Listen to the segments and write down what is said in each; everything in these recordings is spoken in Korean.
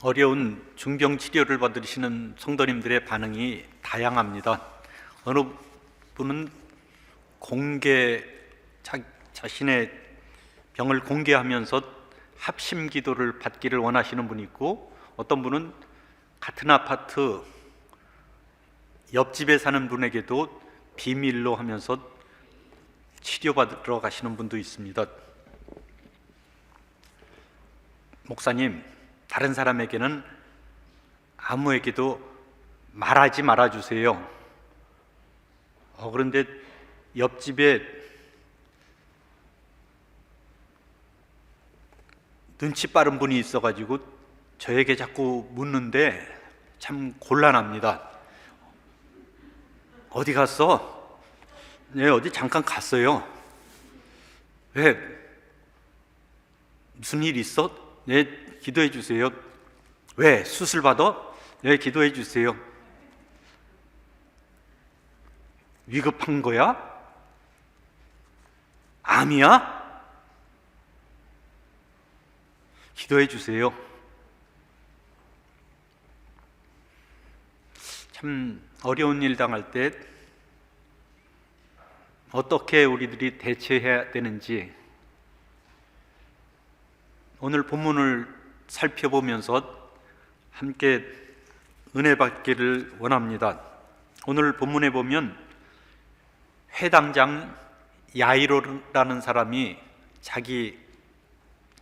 어려운 중병 치료를 받으시는 성도님들의 반응이 다양합니다. 어느 분은 자신의 병을 공개하면서 합심 기도를 받기를 원하시는 분이 있고, 어떤 분은 같은 아파트 옆집에 사는 분에게도 비밀로 하면서 치료받으러 가시는 분도 있습니다. 목사님, 다른 사람에게는 아무에게도 말하지 말아주세요. 그런데 옆집에 눈치 빠른 분이 있어가지고 저에게 자꾸 묻는데 참 곤란합니다. 어디 갔어? 네, 어디 잠깐 갔어요. 왜? 무슨 일 있어? 네, 기도해 주세요. 왜? 수술 받아? 네, 기도해 주세요. 위급한 거야? 암이야? 기도해 주세요. 참 어려운 일 당할 때 어떻게 우리들이 대처해야 되는지 오늘 본문을 살펴보면서 함께 은혜 받기를 원합니다. 오늘 본문에 보면 회당장 야이로라는 사람이 자기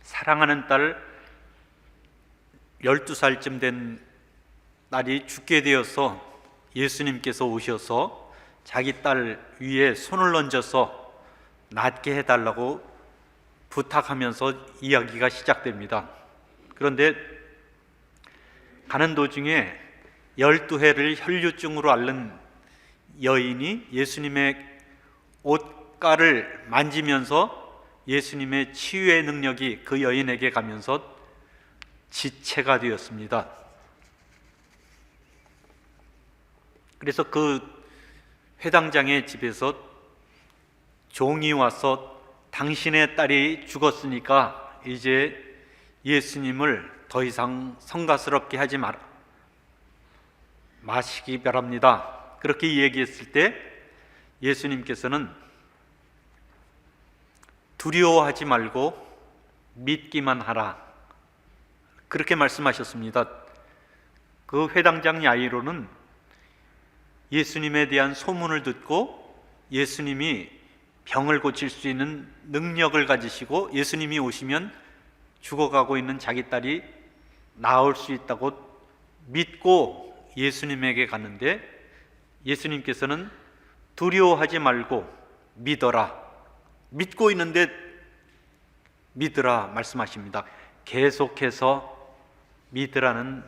사랑하는 딸 12살쯤 된 딸이 죽게 되어서 예수님께서 오셔서 자기 딸 위에 손을 얹어서 낫게 해달라고 부탁하면서 이야기가 시작됩니다. 그런데 가는 도중에 12해를 혈류증으로 앓는 여인이 예수님의 옷가를 만지면서 예수님의 치유의 능력이 그 여인에게 가면서 지체가 되었습니다. 그래서 그 회당장의 집에서 종이 와서 당신의 딸이 죽었으니까 이제 예수님을 더 이상 성가스럽게 하지 마시기 바랍니다. 그렇게 얘기했을 때 예수님께서는 두려워하지 말고 믿기만 하라, 그렇게 말씀하셨습니다. 그 회당장 야이로는 예수님에 대한 소문을 듣고 예수님이 병을 고칠 수 있는 능력을 가지시고 예수님이 오시면 죽어가고 있는 자기 딸이 나을 수 있다고 믿고 예수님에게 갔는데, 예수님께서는 두려워하지 말고 믿어라, 믿고 있는데 믿으라 말씀하십니다. 계속해서 믿으라는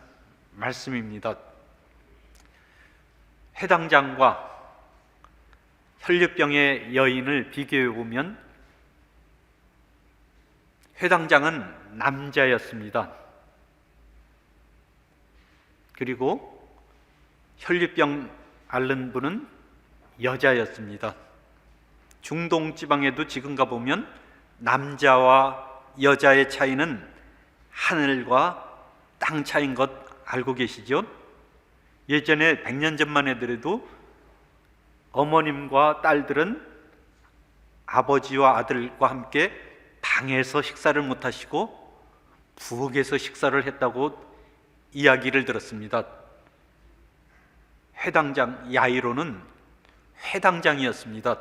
말씀입니다. 회당장과 혈류병의 여인을 비교해 보면 회당장은 남자였습니다. 그리고 혈류병 앓는 분은 여자였습니다. 중동 지방에도 지금 가보면 남자와 여자의 차이는 하늘과 땅 차이인 것 알고 계시죠? 예전에 100년 전만 해더라도 어머님과 딸들은 아버지와 아들과 함께 방에서 식사를 못 하시고 부엌에서 식사를 했다고 이야기를 들었습니다. 회당장 야이로는 회당장이었습니다.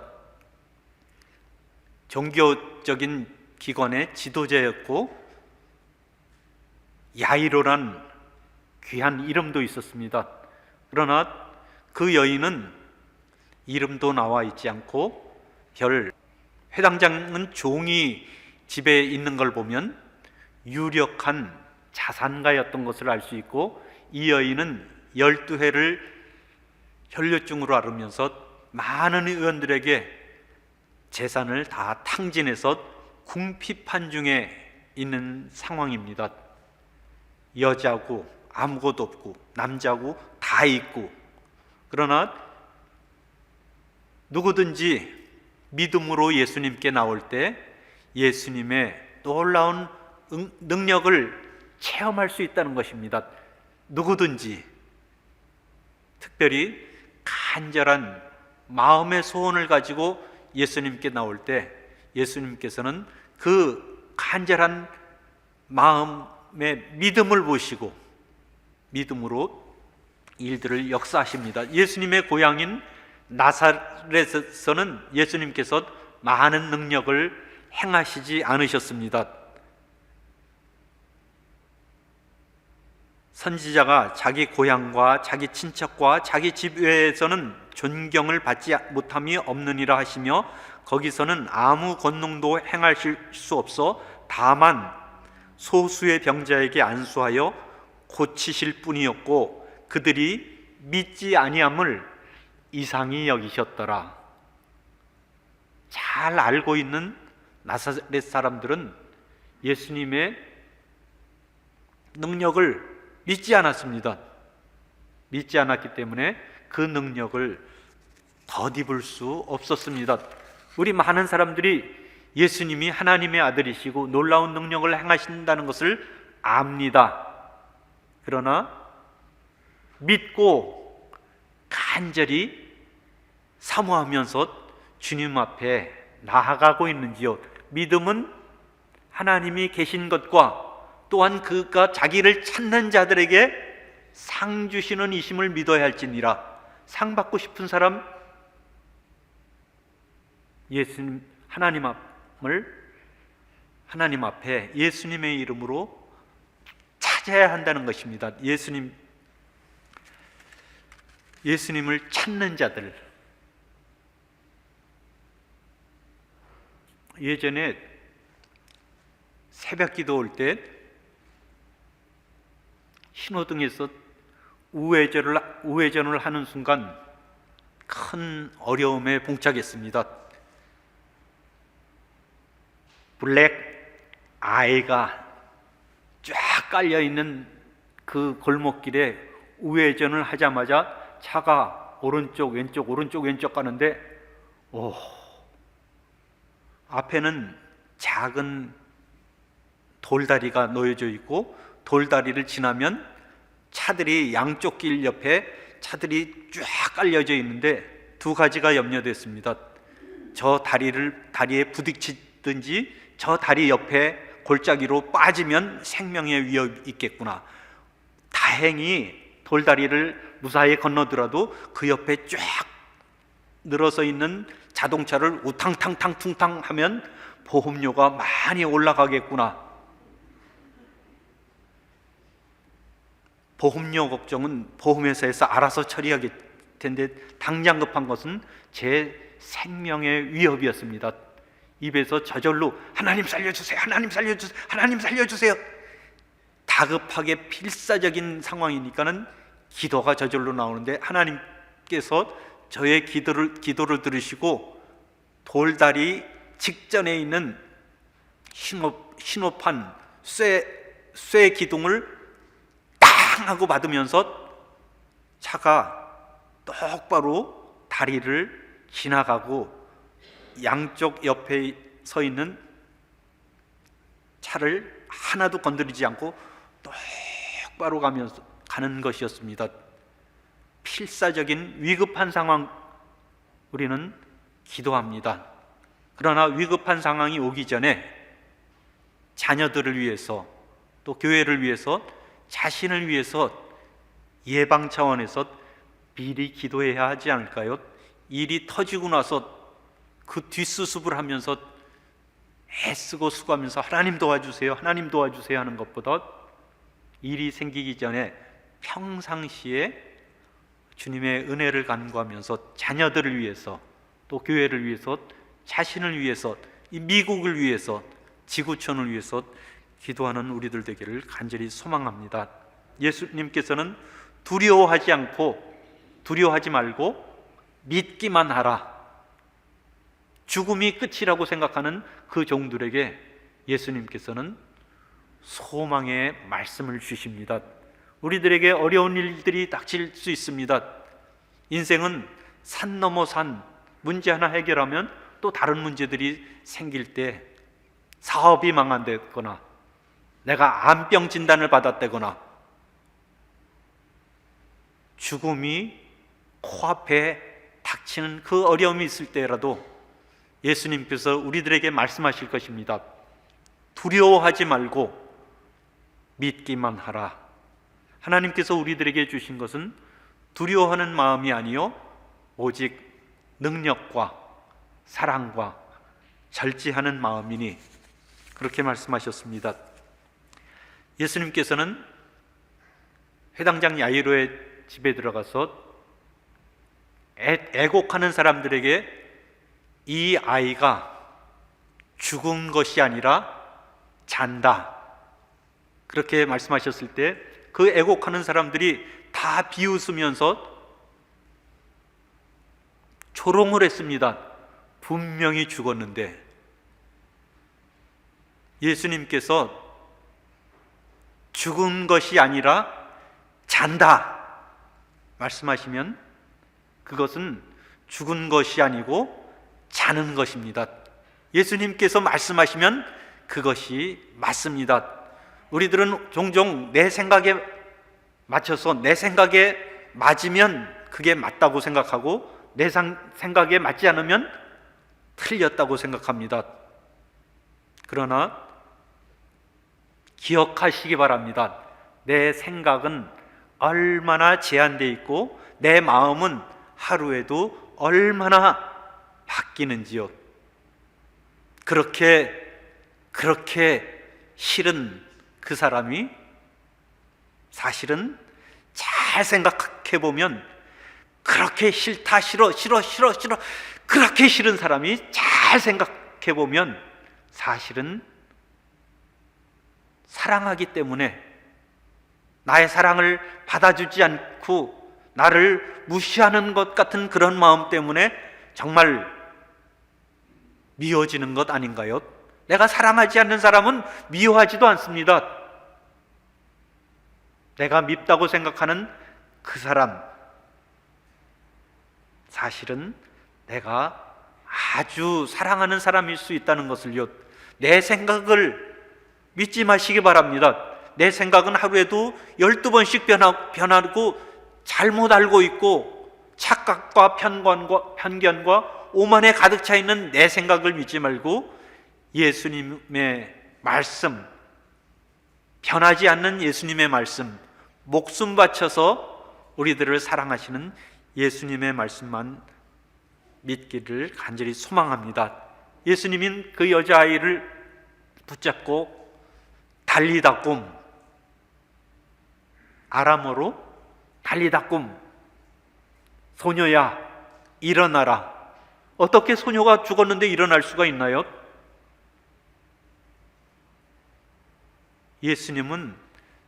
종교적인 기관의 지도자였고 야이로란 귀한 이름도 있었습니다. 그러나 그 여인은 이름도 나와 있지 않고 회당장은 종이 집에 있는 걸 보면 유력한 자산가였던 것을 알 수 있고, 이 여인은 12회를 혈류증으로 앓으면서 많은 의원들에게 재산을 다 탕진해서 궁핍한 중에 있는 상황입니다. 여자고 아무것도 없고 남자고 다 있고, 그러나 누구든지 믿음으로 예수님께 나올 때 예수님의 놀라운 능력을 체험할 수 있다는 것입니다. 누구든지, 특별히 간절한 마음의 소원을 가지고 예수님께 나올 때 예수님께서는 그 간절한 마음의 믿음을 보시고 믿음으로 일들을 역사하십니다. 예수님의 고향인 나사렛에서는 예수님께서 많은 능력을 행하시지 않으셨습니다. 선지자가 자기 고향과 자기 친척과 자기 집 외에서는 존경을 받지 못함이 없느니라 하시며 거기서는 아무 권능도 행하실 수 없어 다만 소수의 병자에게 안수하여 고치실 뿐이었고 그들이 믿지 아니함을 이상히 여기셨더라. 잘 알고 있는 나사렛 사람들은 예수님의 능력을 믿지 않았습니다. 믿지 않았기 때문에 그 능력을 덧입을 수 없었습니다. 우리 많은 사람들이 예수님이 하나님의 아들이시고 놀라운 능력을 행하신다는 것을 압니다. 그러나 믿고 간절히 사모하면서 주님 앞에 나아가고 있는지요? 믿음은 하나님이 계신 것과 또한 그가 자기를 찾는 자들에게 상 주시는 이심을 믿어야 할지니라. 상 받고 싶은 사람 예수님 하나님 앞에 예수님의 이름으로 찾아야 한다는 것입니다. 예수님을 찾는 자들. 예전에 새벽 기도 올 때 신호등에서 우회전을 하는 순간 큰 어려움에 봉착했습니다. 블랙 아이가 쫙 깔려있는 그 골목길에 우회전을 하자마자 차가 오른쪽 왼쪽 가는데 앞에는 작은 돌다리가 놓여져 있고 돌다리를 지나면 차들이 양쪽 길 옆에 차들이 쫙 깔려져 있는데 두 가지가 염려됐습니다. 저 다리에 부딪히든지 저 다리 옆에 골짜기로 빠지면 생명의 위협이 있겠구나. 다행히 돌다리를 무사히 건너더라도 그 옆에 쫙 늘어서 있는 자동차를 우탕탕탕 퉁탕 하면 보험료가 많이 올라가겠구나. 보험료 걱정은 보험회사에서 알아서 처리하게 텐데 당장 급한 것은 제 생명의 위협이었습니다. 입에서 저절로 하나님 살려주세요, 하나님 살려주세요, 하나님 살려주세요. 다급하게 필사적인 상황이니까는 기도가 저절로 나오는데 하나님께서 저의 기도를 들으시고 돌다리 직전에 있는 신호판 쇠 기둥을 땅 하고 받으면서 차가 똑바로 다리를 지나가고 양쪽 옆에 서 있는 차를 하나도 건드리지 않고 똑바로 가는 것이었습니다. 필사적인 위급한 상황 우리는 기도합니다. 그러나 위급한 상황이 오기 전에 자녀들을 위해서 또 교회를 위해서 자신을 위해서 예방 차원에서 미리 기도해야 하지 않을까요? 일이 터지고 나서 그 뒷수습을 하면서 애쓰고 수고하면서 하나님 도와주세요, 하나님 도와주세요 하는 것보다 일이 생기기 전에 평상시에 주님의 은혜를 간구하면서 자녀들을 위해서 또 교회를 위해서 자신을 위해서 이 미국을 위해서 지구촌을 위해서 기도하는 우리들 되기를 간절히 소망합니다. 예수님께서는 두려워하지 말고 믿기만 하라. 죽음이 끝이라고 생각하는 그 종들에게 예수님께서는 소망의 말씀을 주십니다. 우리들에게 어려운 일들이 닥칠 수 있습니다. 인생은 산 넘어 산, 문제 하나 해결하면 또 다른 문제들이 생길 때 사업이 망한다거나 내가 암병 진단을 받았다거나 죽음이 코앞에 닥치는 그 어려움이 있을 때라도 예수님께서 우리들에게 말씀하실 것입니다. 두려워하지 말고 믿기만 하라. 하나님께서 우리들에게 주신 것은 두려워하는 마음이 아니요 오직 능력과 사랑과 절제하는 마음이니 그렇게 말씀하셨습니다. 예수님께서는 회당장 야이로의 집에 들어가서 애곡하는 사람들에게 이 아이가 죽은 것이 아니라 잔다 그렇게 말씀하셨을 때 그 애곡하는 사람들이 다 비웃으면서 조롱을 했습니다. 분명히 죽었는데. 예수님께서 죽은 것이 아니라 잔다 말씀하시면 그것은 죽은 것이 아니고 자는 것입니다. 예수님께서 말씀하시면 그것이 맞습니다. 우리들은 종종 내 생각에 맞춰서 내 생각에 맞으면 그게 맞다고 생각하고 내 생각에 맞지 않으면 틀렸다고 생각합니다. 그러나 기억하시기 바랍니다. 내 생각은 얼마나 제한되어 있고 내 마음은 하루에도 얼마나 바뀌는지요. 그렇게 싫은 그 사람이 사실은 잘 생각해 보면 그렇게 싫다 싫어 그렇게 싫은 사람이 잘 생각해 보면 사실은 사랑하기 때문에 나의 사랑을 받아주지 않고 나를 무시하는 것 같은 그런 마음 때문에 정말 미워지는 것 아닌가요? 내가 사랑하지 않는 사람은 미워하지도 않습니다. 내가 밉다고 생각하는 그 사람 사실은 내가 아주 사랑하는 사람일 수 있다는 것을요. 내 생각을 믿지 마시기 바랍니다. 내 생각은 하루에도 12번씩 변하고 잘못 알고 있고 착각과 편견과 오만에 가득 차 있는 내 생각을 믿지 말고 예수님의 말씀, 변하지 않는 예수님의 말씀, 목숨 바쳐서 우리들을 사랑하시는 예수님의 말씀만 믿기를 간절히 소망합니다. 예수님은 그 여자아이를 붙잡고 달리다꿈, 아람어로 달리다꿈, 소녀야 일어나라. 어떻게 소녀가 죽었는데 일어날 수가 있나요? 예수님은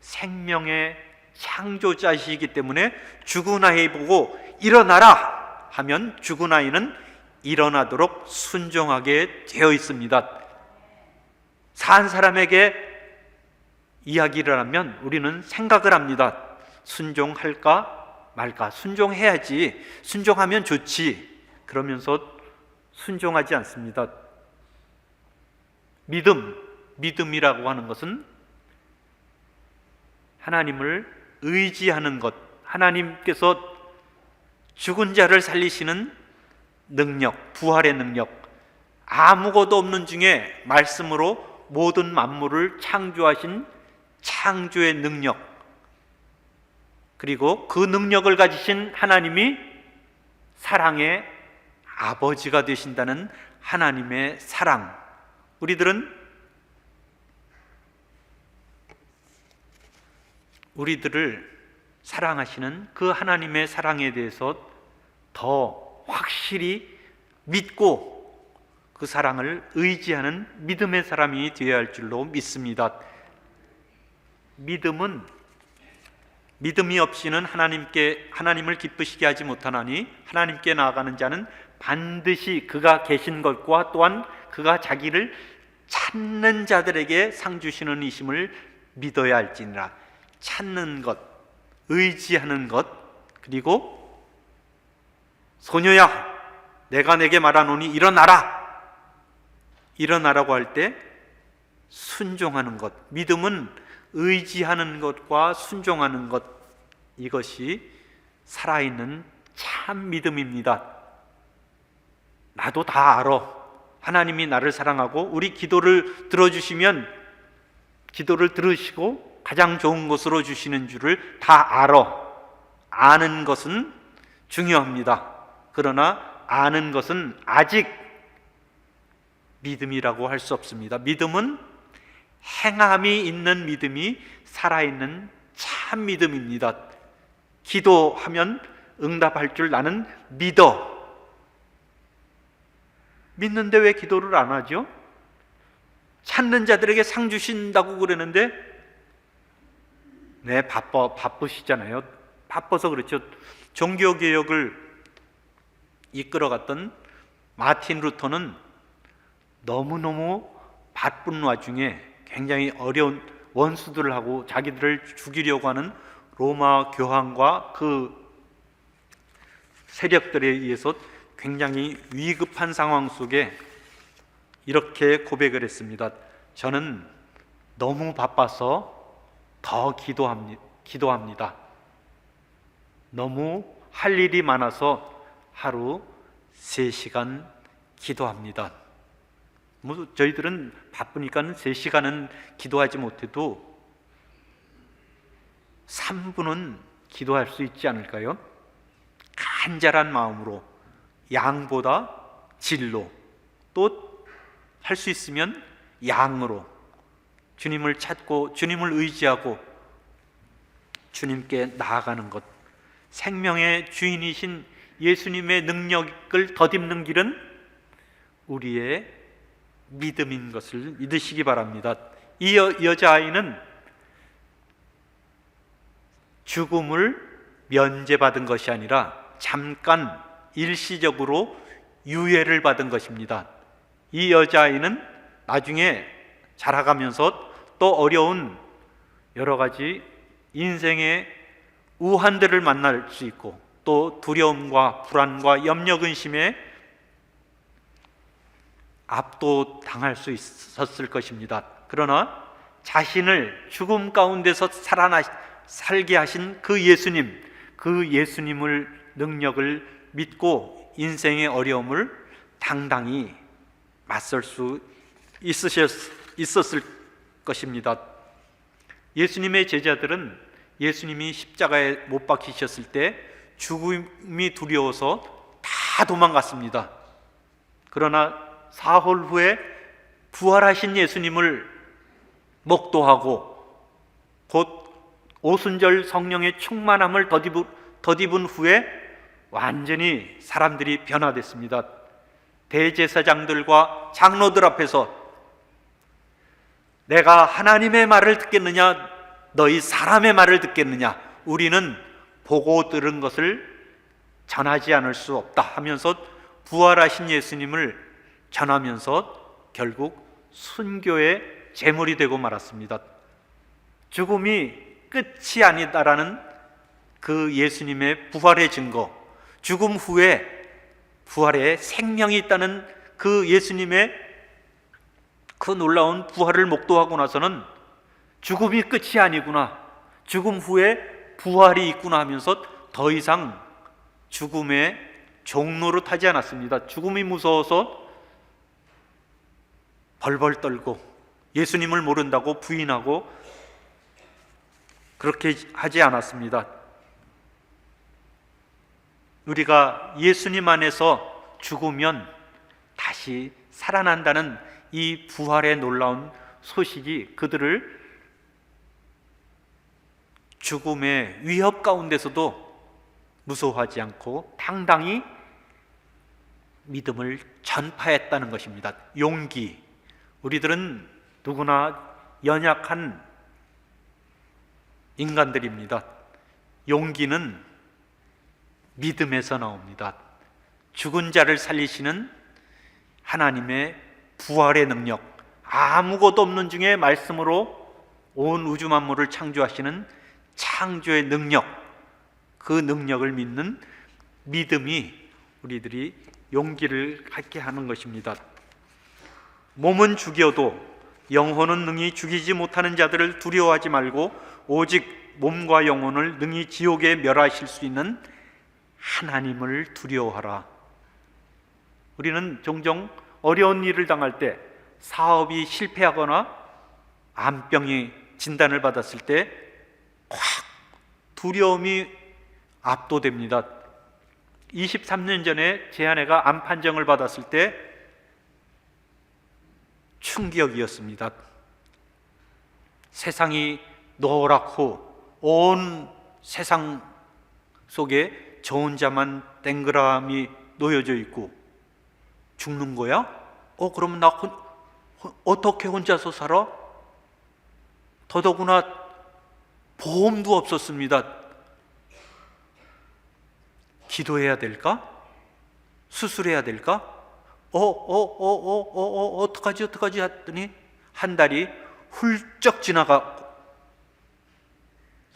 생명의 창조자이시기 때문에 죽은 아이 보고 일어나라 하면 죽은 아이는 일어나도록 순종하게 되어 있습니다. 산 사람에게 이야기를 하면 우리는 생각을 합니다. 순종할까 말까? 순종해야지. 순종하면 좋지. 그러면서 순종하지 않습니다. 믿음이라고 하는 것은 하나님을 의지하는 것, 하나님께서 죽은 자를 살리시는 능력, 부활의 능력, 아무것도 없는 중에 말씀으로 모든 만물을 창조하신 창조의 능력, 그리고 그 능력을 가지신 하나님이 사랑의 아버지가 되신다는 하나님의 사랑. 우리들을 사랑하시는 그 하나님의 사랑에 대해서 더 확실히 믿고 그 사랑을 의지하는 믿음의 사람이 되어야 할 줄로 믿습니다. 믿음이 없이는 하나님을 기쁘시게 하지 못하나니 하나님께 나아가는 자는 반드시 그가 계신 것과 또한 그가 자기를 찾는 자들에게 상 주시는 이심을 믿어야 할지니라. 찾는 것, 의지하는 것, 그리고 소녀야 내가 내게 말하노니 일어나라. 일어나라고 할 때 순종하는 것. 믿음은 의지하는 것과 순종하는 것, 이것이 살아있는 참 믿음입니다. 나도 다 알아. 하나님이 나를 사랑하고 우리 기도를 들어주시면 기도를 들으시고 가장 좋은 것으로 주시는 줄을 다 알아. 아는 것은 중요합니다. 그러나 아는 것은 아직 믿음이라고 할 수 없습니다. 믿음은 행함이 있는 믿음이 살아있는 참 믿음입니다. 기도하면 응답할 줄 나는 믿어. 믿는데 왜 기도를 안 하죠? 찾는 자들에게 상 주신다고 그러는데, 네, 바쁘시잖아요. 바빠서 그렇죠. 종교개혁을 이끌어갔던 마틴 루터는 너무너무 바쁜 와중에 굉장히 어려운 원수들을 하고 자기들을 죽이려고 하는 로마 교황과 그 세력들에 의해서 굉장히 위급한 상황 속에 이렇게 고백을 했습니다. 저는 너무 바빠서 더 기도합니다. 너무 할 일이 많아서 하루 3시간 기도합니다. 저희들은 바쁘니까 3시간은 기도하지 못해도 3분은 기도할 수 있지 않을까요? 간절한 마음으로, 양보다 질로, 또 할 수 있으면 양으로 주님을 찾고 주님을 의지하고 주님께 나아가는 것. 생명의 주인이신 예수님의 능력을 덧입는 길은 우리의 믿음인 것을 믿으시기 바랍니다. 이 여자아이는 죽음을 면제받은 것이 아니라 잠깐 일시적으로 유예를 받은 것입니다. 이 여자아이는 나중에 자라가면서 또 어려운 여러 가지 인생의 우한들을 만날 수 있고, 또 두려움과 불안과 염려 근심에 압도당할 수 있었을 것입니다. 그러나 자신을 죽음 가운데서 살게 하신 그 예수님을 능력을 믿고 인생의 어려움을 당당히 맞설 수 있었을 것입니다. 예수님의 제자들은 예수님이 십자가에 못 박히셨을 때 죽음이 두려워서 다 도망갔습니다. 그러나 사흘 후에 부활하신 예수님을 목도하고 곧 오순절 성령의 충만함을 덧입은 후에 완전히 사람들이 변화됐습니다. 대제사장들과 장로들 앞에서 내가 하나님의 말을 듣겠느냐, 너희 사람의 말을 듣겠느냐, 우리는 보고 들은 것을 전하지 않을 수 없다 하면서 부활하신 예수님을 전하면서 결국 순교의 제물이 되고 말았습니다. 죽음이 끝이 아니다라는 그 예수님의 부활의 증거, 죽음 후에 부활에 생명이 있다는 그 예수님의 그 놀라운 부활을 목도하고 나서는 죽음이 끝이 아니구나, 죽음 후에 부활이 있구나 하면서 더 이상 죽음의 종로로 타지 않았습니다. 죽음이 무서워서 벌벌 떨고 예수님을 모른다고 부인하고 그렇게 하지 않았습니다. 우리가 예수님 안에서 죽으면 다시 살아난다는 이 부활의 놀라운 소식이 그들을 죽음의 위협 가운데서도 무서워하지 않고 당당히 믿음을 전파했다는 것입니다. 용기. 우리들은 누구나 연약한 인간들입니다. 용기는 믿음에서 나옵니다. 죽은 자를 살리시는 하나님의 부활의 능력, 아무것도 없는 중에 말씀으로 온 우주 만물을 창조하시는 창조의 능력, 그 능력을 믿는 믿음이 우리들이 용기를 갖게 하는 것입니다. 몸은 죽여도 영혼은 능히 죽이지 못하는 자들을 두려워하지 말고 오직 몸과 영혼을 능히 지옥에 멸하실 수 있는 하나님을 두려워하라. 우리는 종종 어려운 일을 당할 때, 사업이 실패하거나 암병이 진단을 받았을 때 확 두려움이 압도됩니다. 23년 전에 제 아내가 암 판정을 받았을 때 충격이었습니다. 세상이 노랗고 온 세상 속에 저 혼자만 땡그라미 놓여져 있고, 죽는 거야? 그러면 나 어떻게 혼자서 살아? 더더구나 보험도 없었습니다. 기도해야 될까? 수술해야 될까? 어떡하지 했더니 한 달이 훌쩍 지나가.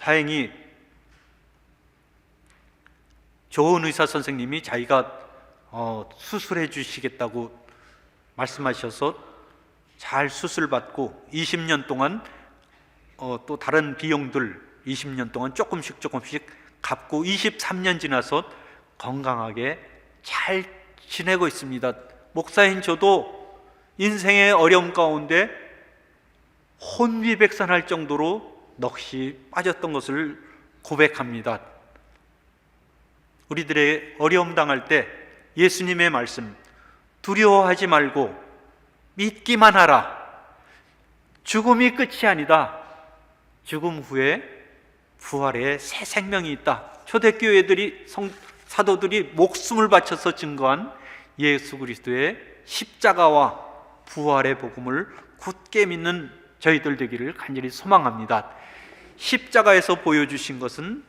다행히 좋은 의사 선생님이 자기가 수술해 주시겠다고 말씀하셔서 잘 수술받고 20년 동안 또 다른 비용들 20년 동안 조금씩 갚고 23년 지나서 건강하게 잘 지내고 있습니다. 목사인 저도 인생의 어려움 가운데 혼비백산할 정도로 넋이 빠졌던 것을 고백합니다. 우리들의 어려움 당할 때 예수님의 말씀, 두려워하지 말고 믿기만 하라. 죽음이 끝이 아니다. 죽음 후에 부활의 새 생명이 있다. 초대교회들이 사도들이 목숨을 바쳐서 증거한 예수 그리스도의 십자가와 부활의 복음을 굳게 믿는 저희들 되기를 간절히 소망합니다. 십자가에서 보여주신 것은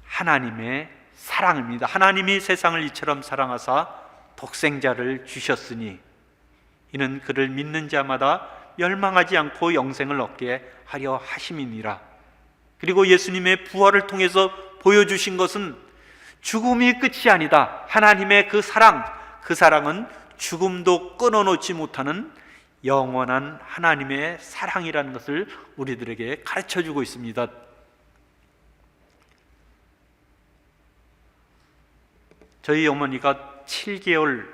하나님의 사랑입니다. 하나님이 세상을 이처럼 사랑하사 독생자를 주셨으니 이는 그를 믿는 자마다 멸망하지 않고 영생을 얻게 하려 하심이니라. 그리고 예수님의 부활을 통해서 보여주신 것은 죽음이 끝이 아니다. 하나님의 그 사랑은 죽음도 끊어놓지 못하는 영원한 하나님의 사랑이라는 것을 우리들에게 가르쳐주고 있습니다. 저희 어머니가 7개월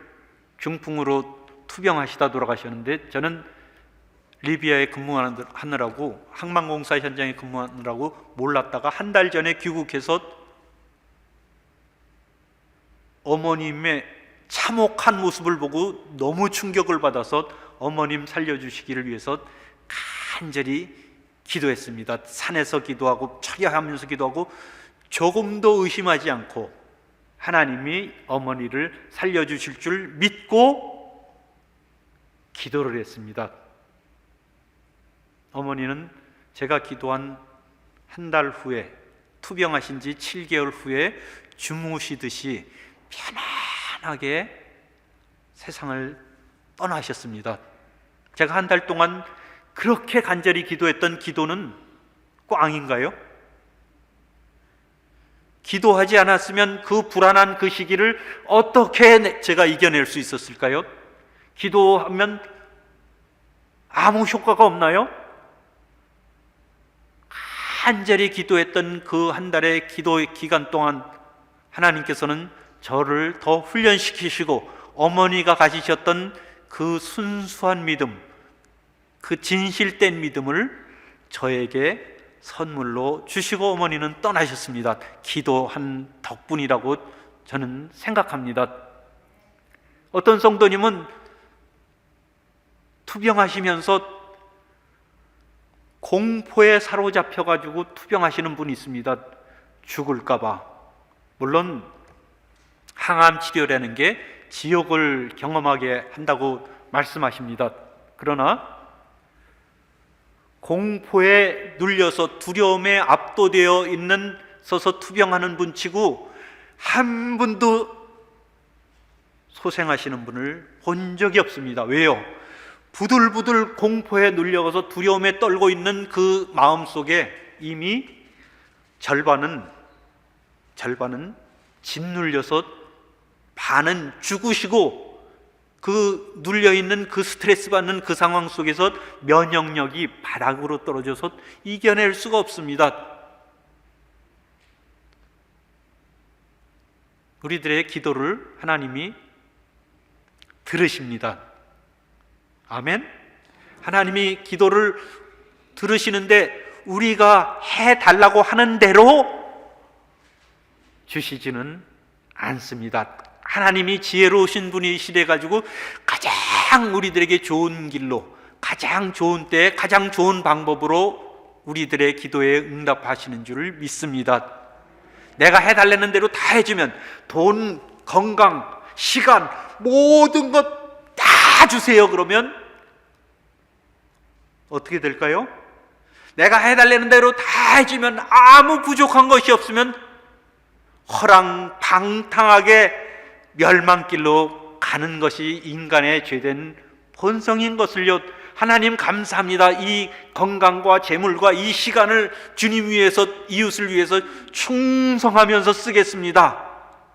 중풍으로 투병하시다 돌아가셨는데, 저는 리비아에 근무하느라고, 항만공사 현장에 근무하느라고 몰랐다가 한 달 전에 귀국해서 어머님의 참혹한 모습을 보고 너무 충격을 받아서 어머님 살려주시기를 위해서 간절히 기도했습니다. 산에서 기도하고 철야하면서 기도하고 조금도 의심하지 않고 하나님이 어머니를 살려주실 줄 믿고 기도를 했습니다. 어머니는 제가 기도한 한 달 후에, 투병하신 지 7개월 후에 주무시듯이 편안하게 세상을 떠나셨습니다. 제가 한 달 동안 그렇게 간절히 기도했던 기도는 꽝인가요? 기도하지 않았으면 그 불안한 그 시기를 어떻게 제가 이겨낼 수 있었을까요? 기도하면 아무 효과가 없나요? 간절히 기도했던 그 한 달의 기도의 기간 동안 하나님께서는 저를 더 훈련시키시고 어머니가 가지셨던 그 순수한 믿음, 그 진실된 믿음을 저에게 선물로 주시고 어머니는 떠나셨습니다. 기도한 덕분이라고 저는 생각합니다. 어떤 성도님은 투병하시면서 공포에 사로잡혀가지고 투병하시는 분이 있습니다. 죽을까봐. 물론 항암 치료라는 게 지옥을 경험하게 한다고 말씀하십니다. 그러나 공포에 눌려서 두려움에 압도되어 있는 서서 투병하는 분치고 한 분도 소생하시는 분을 본 적이 없습니다. 왜요? 부들부들 공포에 눌려서 두려움에 떨고 있는 그 마음속에 이미 절반은 짓눌려서 반은 죽으시고 그 눌려있는 그 스트레스 받는 그 상황 속에서 면역력이 바닥으로 떨어져서 이겨낼 수가 없습니다. 우리들의 기도를 하나님이 들으십니다. 아멘. 하나님이 기도를 들으시는데 우리가 해달라고 하는 대로 주시지는 않습니다. 하나님이 지혜로우신 분이시래 가지고 가장 우리들에게 좋은 길로, 가장 좋은 때에 가장 좋은 방법으로 우리들의 기도에 응답하시는 줄을 믿습니다. 내가 해달라는 대로 다 해주면 돈, 건강, 시간 모든 것 다 주세요 그러면 어떻게 될까요? 내가 해달라는 대로 다 해주면 아무 부족한 것이 없으면 허랑방탕하게 멸망길로 가는 것이 인간의 죄된 본성인 것을요. 하나님 감사합니다. 이 건강과 재물과 이 시간을 주님 위해서, 이웃을 위해서 충성하면서 쓰겠습니다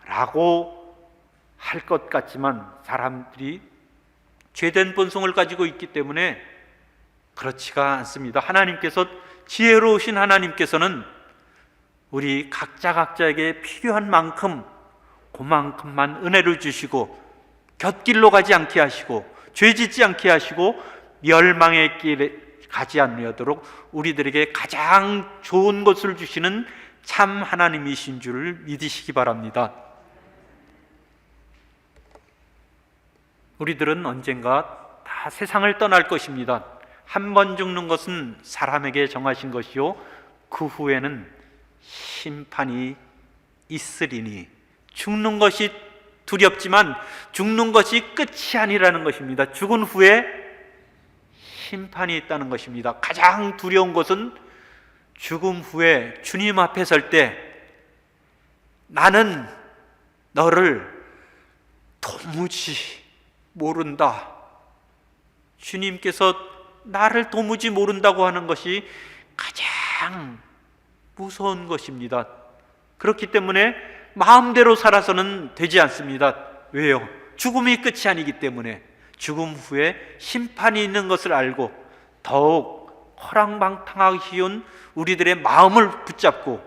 라고 할 것 같지만 사람들이 죄된 본성을 가지고 있기 때문에 그렇지가 않습니다. 하나님께서, 지혜로우신 하나님께서는 우리 각자에게 필요한 만큼 그만큼만 은혜를 주시고 곁길로 가지 않게 하시고 죄 짓지 않게 하시고 멸망의 길에 가지 않으려도록 우리들에게 가장 좋은 것을 주시는 참 하나님이신 줄을 믿으시기 바랍니다. 우리들은 언젠가 다 세상을 떠날 것입니다. 한 번 죽는 것은 사람에게 정하신 것이요 그 후에는 심판이 있으리니, 죽는 것이 두렵지만 죽는 것이 끝이 아니라는 것입니다. 죽은 후에 심판이 있다는 것입니다. 가장 두려운 것은 죽음 후에 주님 앞에 설 때 나는 너를 도무지 모른다, 주님께서 나를 도무지 모른다고 하는 것이 가장 무서운 것입니다. 그렇기 때문에 마음대로 살아서는 되지 않습니다. 왜요? 죽음이 끝이 아니기 때문에. 죽음 후에 심판이 있는 것을 알고 더욱 허랑방탕하기 쉬운 우리들의 마음을 붙잡고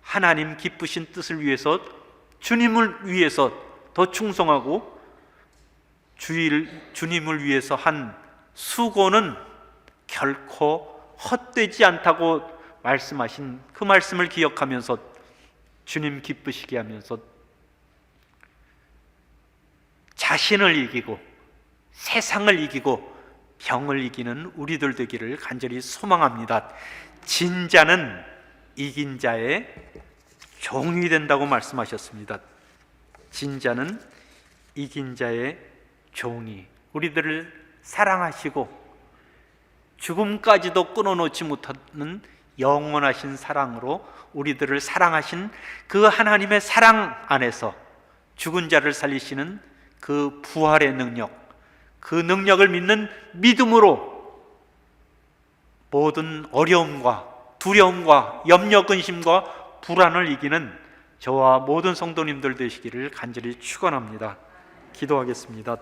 하나님 기쁘신 뜻을 위해서, 주님을 위해서 더 충성하고 주님을 위해서 한 수고는 결코 헛되지 않다고 말씀하신 그 말씀을 기억하면서 주님 기쁘시게 하면서 자신을 이기고 세상을 이기고 병을 이기는 우리들 되기를 간절히 소망합니다. 진자는 이긴 자의 종이 된다고 말씀하셨습니다. 진자는 이긴 자의 종이, 우리들을 사랑하시고 죽음까지도 끊어놓지 못하는 영원하신 사랑으로 우리들을 사랑하신 그 하나님의 사랑 안에서 죽은 자를 살리시는 그 부활의 능력, 그 능력을 믿는 믿음으로 모든 어려움과 두려움과 염려, 근심과 불안을 이기는 저와 모든 성도님들 되시기를 간절히 축원합니다. 기도하겠습니다.